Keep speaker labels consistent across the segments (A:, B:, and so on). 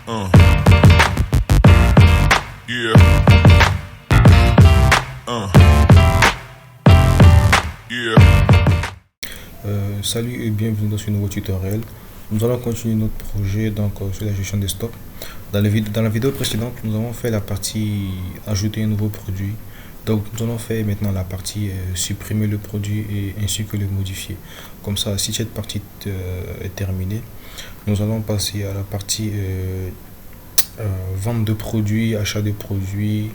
A: Yeah. Yeah.
B: Salut et bienvenue dans ce nouveau tutoriel. Nous allons continuer notre projet sur la gestion des stocks. Dans la vidéo précédente, nous avons fait la partie ajouter un nouveau produit. Donc nous allons faire maintenant la partie supprimer le produit et ainsi que le modifier. Comme ça, si cette partie est terminée, nous allons passer à la partie vente de produits, achat de produits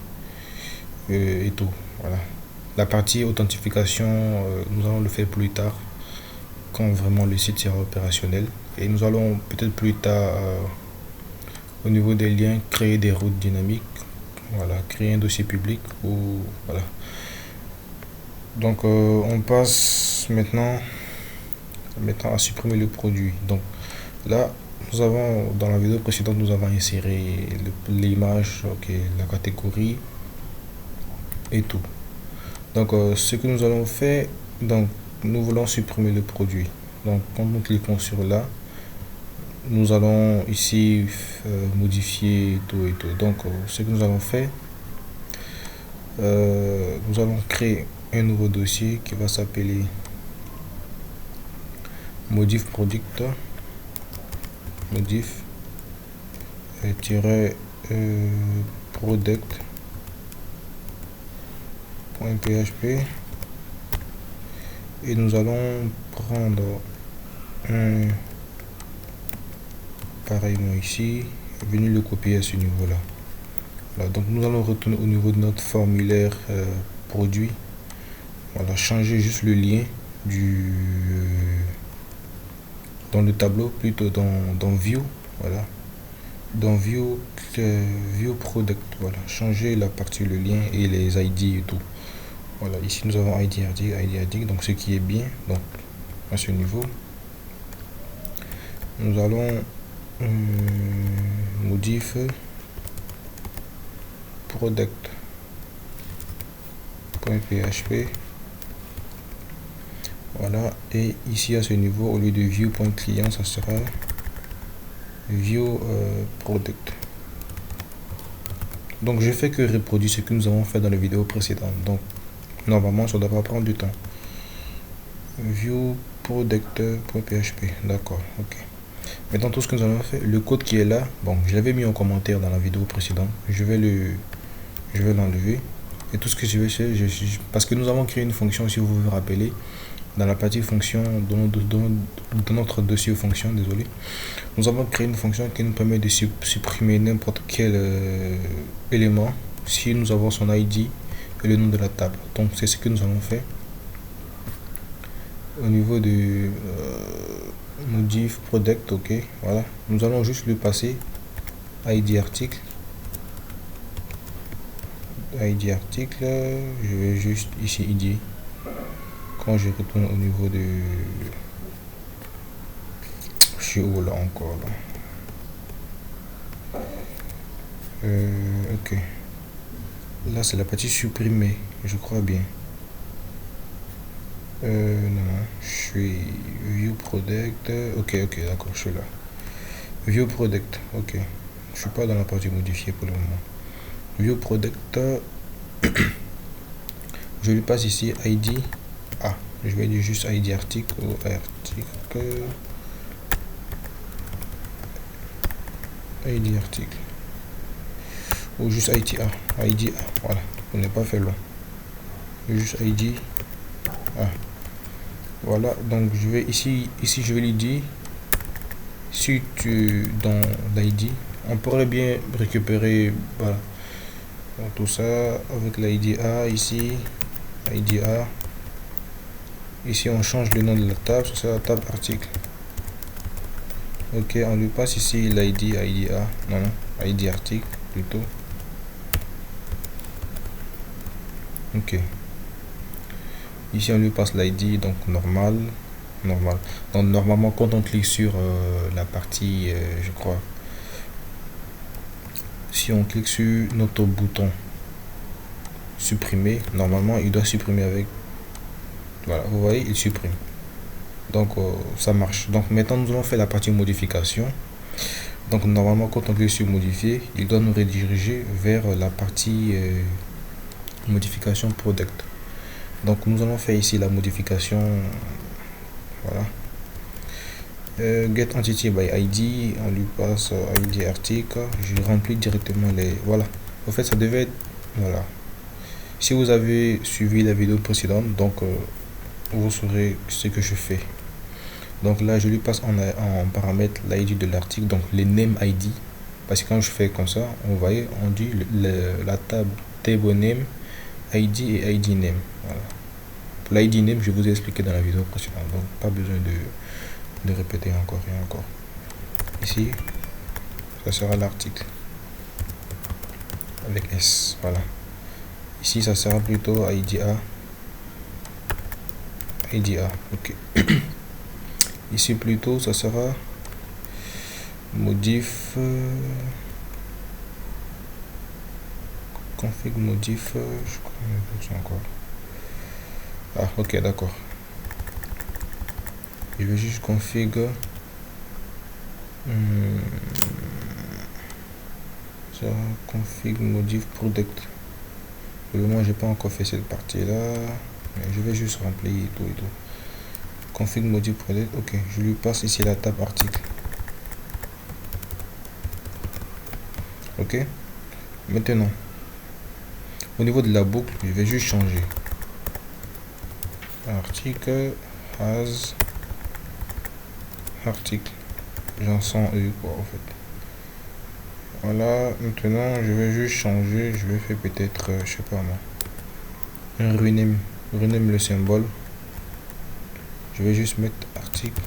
B: et tout. Voilà. La partie authentification, nous allons le faire plus tard, quand vraiment le site sera opérationnel. Et nous allons peut-être plus tard, au niveau des liens, créer des routes dynamiques. Voilà, créer un dossier public. Voilà. Donc on passe maintenant à supprimer le produit. Donc là, dans la vidéo précédente, nous avons inséré l'image, la catégorie et tout. Donc ce que nous allons faire, donc nous voulons supprimer le produit. Donc quand nous cliquons sur là, nous allons ici modifier tout et tout. Donc ce que nous allons faire, nous allons créer un nouveau dossier qui va s'appeler modif product, modif product.php, et nous allons prendre un pareillement ici, venir le copier à ce niveau là. Voilà, donc nous allons retourner au niveau de notre formulaire produit. Voilà, changer juste le lien dans le tableau, plutôt dans view. Voilà, dans view product. Voilà, changer la partie, le lien et les ID et tout. Voilà, ici nous avons ID article, donc ce qui est bien. Donc à ce niveau, nous allons modif product.php. Voilà, et ici à ce niveau, au lieu de view.client, ça sera view product. Donc je fais que reproduire ce que nous avons fait dans la vidéo précédente. Donc normalement ça devra prendre du temps. View product.php, d'accord, ok. Maintenant tout ce que nous allons faire, le code qui est là, bon, je l'avais mis en commentaire dans la vidéo précédente, je vais l'enlever. Et tout ce que je vais faire, parce que nous avons créé une fonction, si vous vous rappelez, dans la partie fonction, dans notre dossier fonction, désolé, nous avons créé une fonction qui nous permet de supprimer n'importe quel élément si nous avons son ID et le nom de la table. Donc c'est ce que nous allons faire au niveau de modif product. Ok, voilà, nous allons juste lui passer ID article. Je vais juste ici ID. Quand je retourne au niveau de, je suis où là encore là, ok, là c'est la partie supprimer, je crois bien. Non, je suis view product. Ok, d'accord, je suis là. View product, ok, je suis pas dans la partie modifiée pour le moment. View product, je lui passe ici ID. Je vais dire juste ID article ou ID article ou juste ID A, voilà, on n'est pas fait long, juste ID A. Voilà, donc je vais ici je vais lui dire, si tu dans l'ID, on pourrait bien récupérer, voilà, donc, tout ça avec l'ID A. Ici ID A. Ici on change le nom de la table, c'est la table article. Ok, on lui passe ici l'ID A, non, ID article plutôt. Ok, ici on lui passe l'ID, donc normal. Donc normalement quand on clique sur la partie, je crois, si on clique sur notre bouton supprimer, normalement il doit supprimer avec, voilà, vous voyez, il supprime. Donc ça marche. Donc maintenant nous allons faire la partie modification. Donc normalement quand on clique sur modifier, il doit nous rediriger vers la partie modification product. Donc nous allons faire ici la modification, voilà. Get entity by ID, on lui passe ID article, je remplis directement les, voilà. En fait ça devait être, voilà. Si vous avez suivi la vidéo précédente, donc vous saurez ce que je fais. Donc là je lui passe en paramètre l'ID de l'article, donc les name ID, parce que quand je fais comme ça, on voyait, on dit la table name, ID et ID name, voilà. Pour l'ID name je vous ai expliqué dans la vidéo précédente, donc pas besoin de répéter encore et encore. Ici ça sera l'article avec S, voilà. Ici ça sera plutôt IDA, ok. Ici plutôt ça sera modif config modif, je crois que encore. Ah ok, d'accord. Je vais juste config ça, config modif product. Pour le moment j'ai pas encore fait cette partie là, mais je vais juste remplir tout et tout. Config modif product, ok. Je lui passe ici la table article, ok. Maintenant au niveau de la boucle je vais juste changer article as article, j'en sens quoi en fait. Voilà, maintenant je vais juste changer, je vais faire peut-être je sais pas moi, un rename le symbole. Je vais juste mettre article,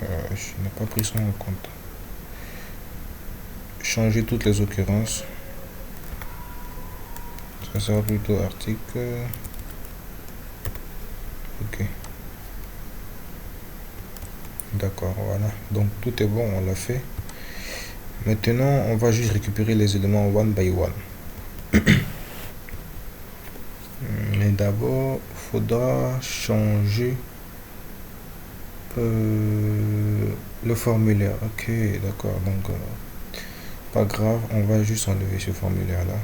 B: je n'ai pas pris ça en compte. Changer toutes les occurrences, ça sera plutôt article, ok. D'accord, voilà, donc tout est bon, on l'a fait. Maintenant on va juste récupérer les éléments one by one. Mais d'abord faudra changer le formulaire, ok, d'accord. Donc pas grave, on va juste enlever ce formulaire là,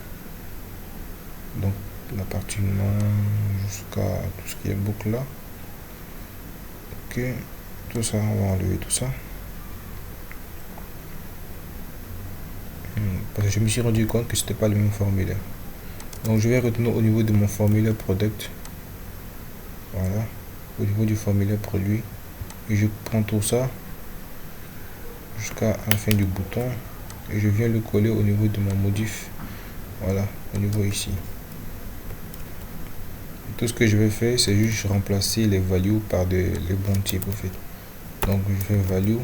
B: donc la partie nom jusqu'à tout ce qui est boucle là, ok. Tout ça on va enlever tout ça, parce que je me suis rendu compte que c'était pas le même formulaire. Donc je vais retourner au niveau de mon formulaire product, voilà, au niveau du formulaire produit, et je prends tout ça jusqu'à la fin du bouton et je viens le coller au niveau de mon modif, voilà, au niveau ici. Tout ce que je vais faire c'est juste remplacer les values par les bons types en fait. Donc je fais value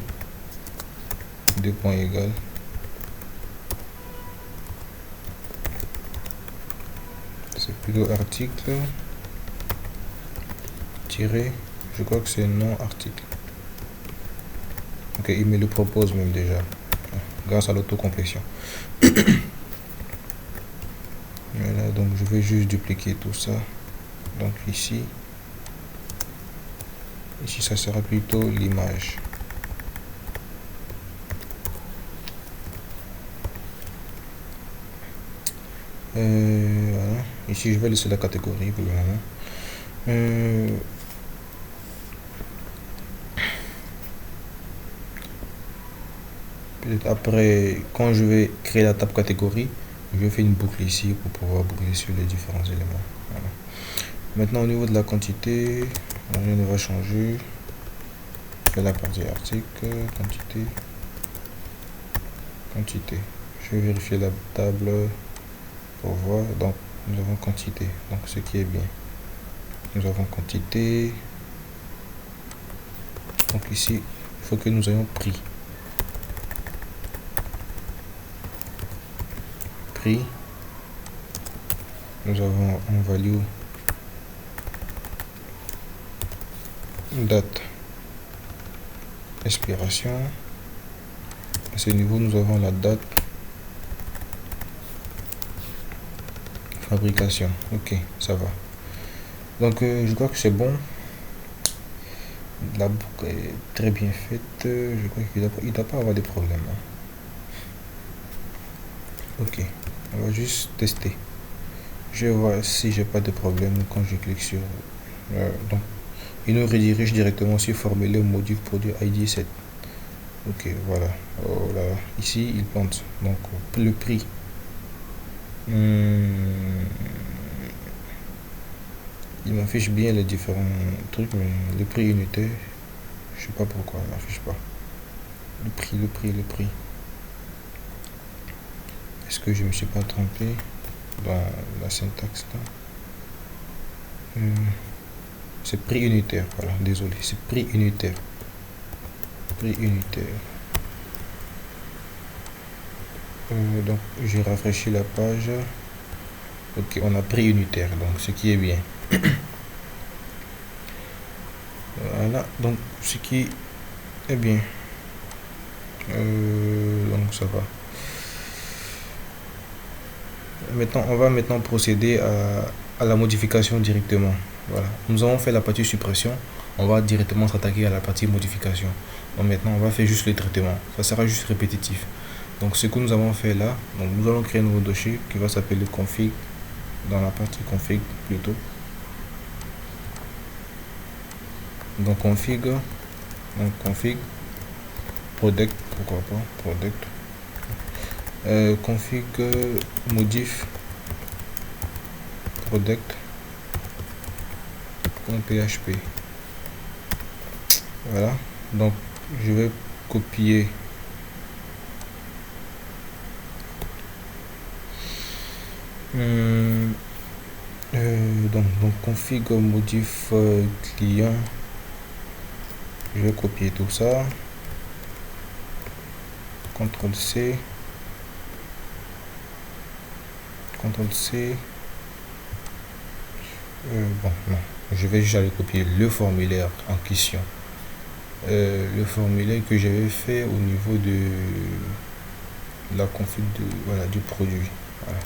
B: deux points égal, c'est plutôt article tiré, je crois que c'est non article, ok. Il me le propose même déjà grâce à l'autocomplétion. Voilà, donc je vais juste dupliquer tout ça, donc ici ça sera plutôt l'image, voilà. Ici je vais laisser la catégorie pour le moment. Peut-être après, quand je vais créer la table catégorie, je vais faire une boucle ici pour pouvoir boucler sur les différents éléments, voilà. Maintenant au niveau de la quantité, rien ne va changer. Je fais la partie article, quantité. Je vais vérifier la table pour voir. Donc nous avons quantité, donc ce qui est bien. Nous avons quantité. Donc ici il faut que nous ayons prix. Nous avons en value date expiration. À ce niveau nous avons la date fabrication, ok, ça va. Donc je crois que c'est bon. La boucle est très bien faite. Je crois qu'il ne doit pas avoir de problème, hein. Ok, on va juste tester. Je vais voir si j'ai pas de problème quand je clique sur... donc, il nous redirige directement sur formulaire module produit ID 7. Ok, voilà. Oh là, ici, il plante. Donc, le prix. Il m'affiche bien les différents trucs, mais le prix unitaire, je sais pas pourquoi il m'affiche pas. Le prix. Est-ce que je me suis pas trompé dans la syntaxe là? C'est prix unitaire, voilà, désolé, c'est prix unitaire. Prix unitaire. Donc, j'ai rafraîchi la page. Ok, on a prix unitaire, donc ce qui est bien. Voilà, donc ce qui est bien. Donc ça va. Maintenant, on va maintenant procéder à la modification directement. Voilà, nous avons fait la partie suppression. On va directement s'attaquer à la partie modification. Donc maintenant, on va faire juste le traitement. Ça sera juste répétitif. Donc ce que nous avons fait là, donc nous allons créer un nouveau dossier qui va s'appeler config. Dans la partie config plutôt. Donc config, product, pourquoi pas, product. Config modif product.php. Voilà, donc je vais copier donc config modif client. Je vais copier tout ça. CTRL C. CTRL C. Bon, non. Je vais juste aller copier le formulaire en question. Le formulaire que j'avais fait au niveau de la config du produit. Voilà.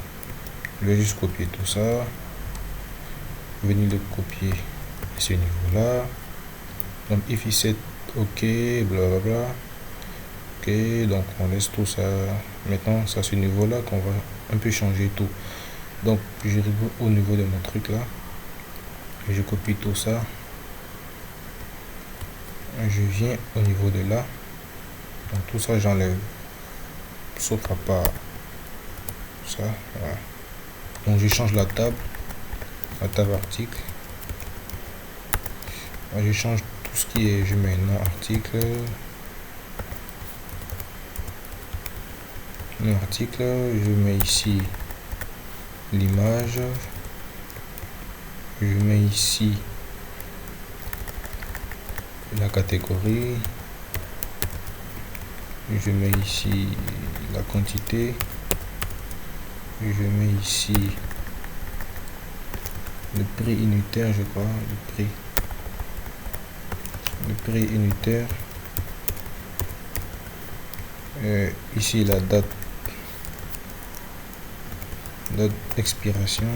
B: Je vais juste copier tout ça. Venir le copier à ce niveau là. Donc if set ok, blablabla. Ok, donc on laisse tout ça. Maintenant c'est à ce niveau là qu'on va un peu changer tout. Donc je arrive au niveau de mon truc là. Je copie tout ça. Je viens au niveau de là. Donc tout ça j'enlève. Sauf à part ça. Voilà. Donc je change la table article. Je change tout ce qui est, je mets nom article, je mets ici l'image, je mets ici la catégorie, je mets ici la quantité, je mets ici le prix unitaire, je crois, le prix unitaire, ici la date d'expiration,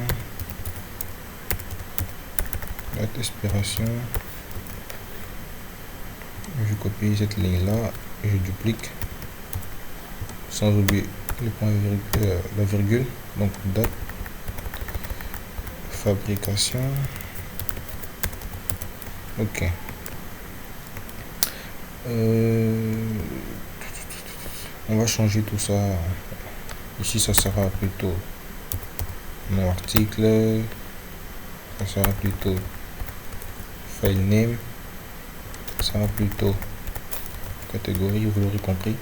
B: je copie cette ligne là, je duplique sans oublier le point la virgule, donc date fabrication. Ok. On va changer tout ça. Ici ça sera plutôt mon article, ça sera plutôt file name, ça sera plutôt catégorie, vous l'aurez compris,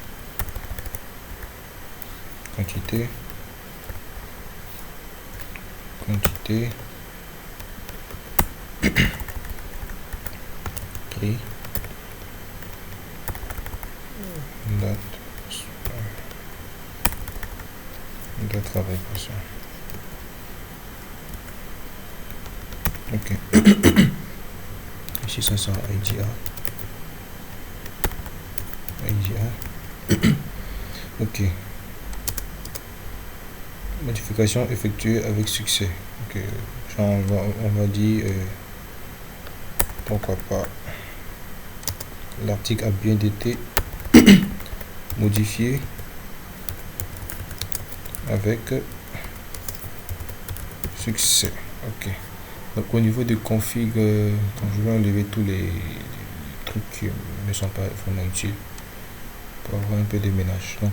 B: quantité, prix, date fabrication. Ok. Ici ça sera IDA. Ok. Modification effectuée avec succès. Ok. Genre on va dire pourquoi pas L'article a bien été modifié avec succès. Ok. Donc au niveau de config, je vais enlever tous les trucs qui ne sont pas vraiment utiles pour avoir un peu de ménage. Donc,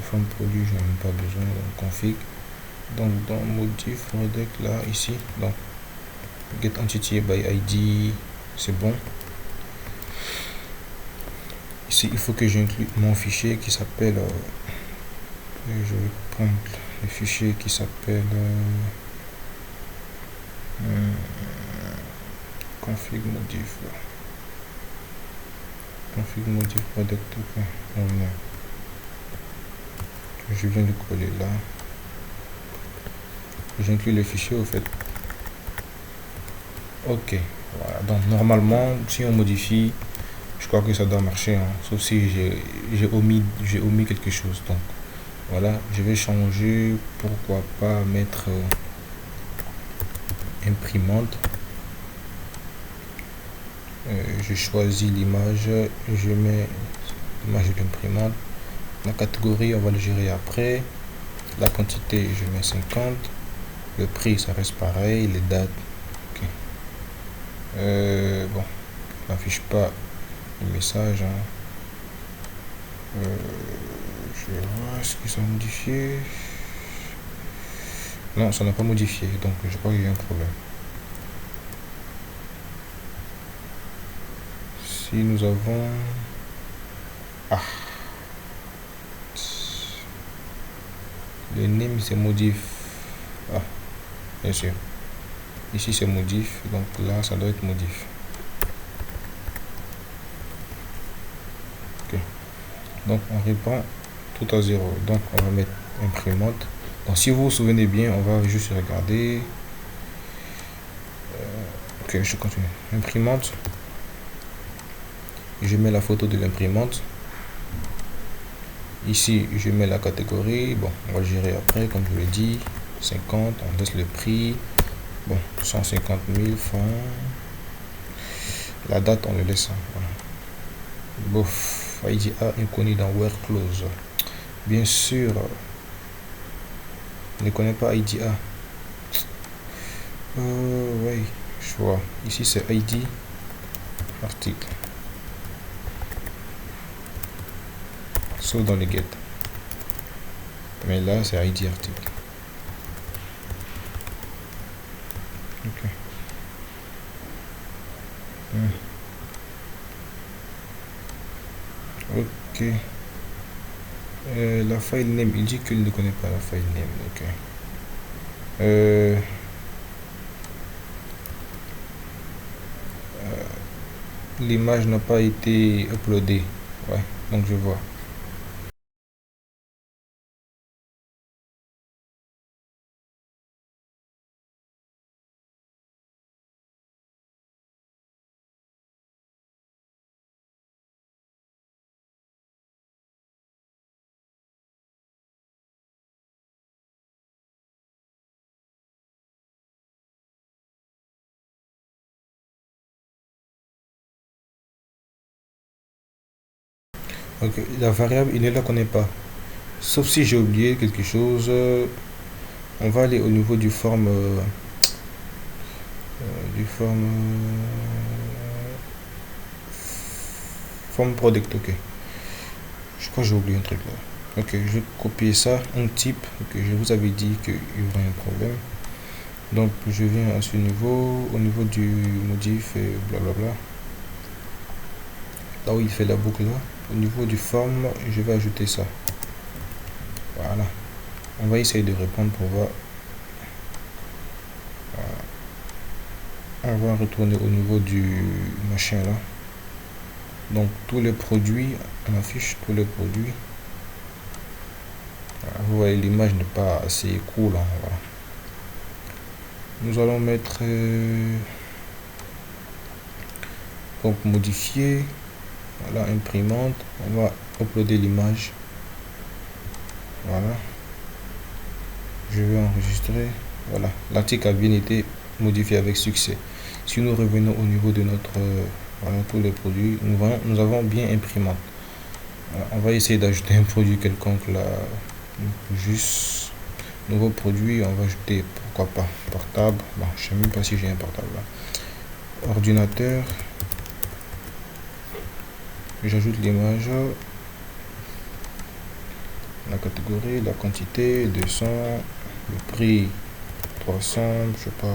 B: forme produit, je n'ai même pas besoin. Donc, config. Donc dans modif redec là ici, donc get entity by id, c'est bon. Ici il faut que j'inclue mon fichier qui s'appelle je vais prendre le fichier qui s'appelle config modif là. Config modif product, ok. Je viens de coller là. J'inclus le fichier au fait. Ok, voilà. Donc normalement si on modifie, je crois que ça doit marcher, hein, sauf si j'ai omis quelque chose. Donc voilà, je vais changer, pourquoi pas mettre imprimante. Je choisis l'image, je mets l'image de l'imprimante. La catégorie on va le gérer après. La quantité je mets 50. Le prix ça reste pareil. Les dates, ok. Bon, on n'affiche pas le message, hein. Je vais voir ce qu'ils ont modifié. Non, ça n'a pas modifié, donc je crois qu'il y a un problème. Si nous avons le name c'est modif, bien sûr, ici c'est modif, donc là ça doit être modif. Ok, donc on reprend tout à 0, donc on va mettre imprimante. Donc si vous vous souvenez bien, on va juste regarder. Ok, je continue. Imprimante, je mets la photo de l'imprimante. Ici je mets la catégorie, bon on va le gérer après comme je l'ai dit. 50, on laisse le prix, bon 150 000 francs. La date on le laisse, voilà. Bof, IDA inconnu dans where close, bien sûr on ne connaît pas IDA. Oui, je vois ici c'est ID article, sauf dans les get, mais là c'est ID article. Ok. Ok. La file name, il dit qu'il ne connaît pas la file name. Ok. L'image n'a pas été uploadée. Ouais, donc je vois. Ok, la variable, il ne la connaît pas. Sauf si j'ai oublié quelque chose. On va aller au niveau du forme. Forme product, ok. Je crois que j'ai oublié un truc là. Ok, je vais copier ça, un type. Ok, je vous avais dit qu'il y aurait un problème. Donc je viens à ce niveau, au niveau du modif et blablabla. Là où il fait la boucle là, au niveau du forme, je vais ajouter ça. Voilà. On va essayer de répondre pour voir. Voilà. On va retourner au niveau du machin là. Donc tous les produits, on affiche tous les produits. Voilà. Vous voyez, l'image n'est pas assez cool, hein. Voilà. Nous allons mettre donc modifier. Voilà, imprimante. On va uploader l'image. Voilà. Je vais enregistrer. Voilà, l'article a bien été modifié avec succès. Si nous revenons au niveau de notre voilà, tous les produits, nous voyons, nous avons bien imprimante. Voilà, on va essayer d'ajouter un produit quelconque là. Juste nouveau produit, on va ajouter pourquoi pas portable. Bon, je sais même pas si j'ai un portable là. Ordinateur. J'ajoute l'image, la catégorie, la quantité, 200, le prix 300, je sais pas.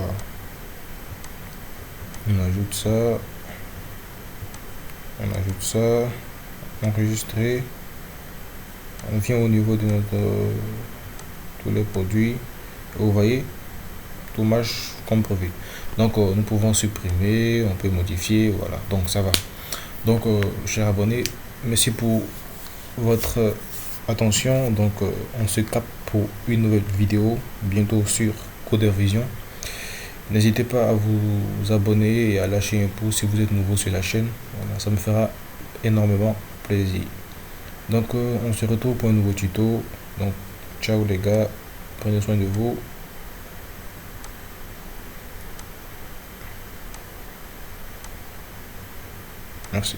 B: On ajoute ça, enregistrer. On vient au niveau de notre tous les produits. Vous voyez, tout marche comme prévu. Donc nous pouvons supprimer, on peut modifier, voilà. Donc ça va. Donc chers abonnés, merci pour votre attention. Donc on se capte pour une nouvelle vidéo bientôt sur Codeur Vision. N'hésitez pas à vous abonner et à lâcher un pouce si vous êtes nouveau sur la chaîne. Voilà, ça me fera énormément plaisir. Donc on se retrouve pour un nouveau tuto. Donc ciao les gars, prenez soin de vous. Merci.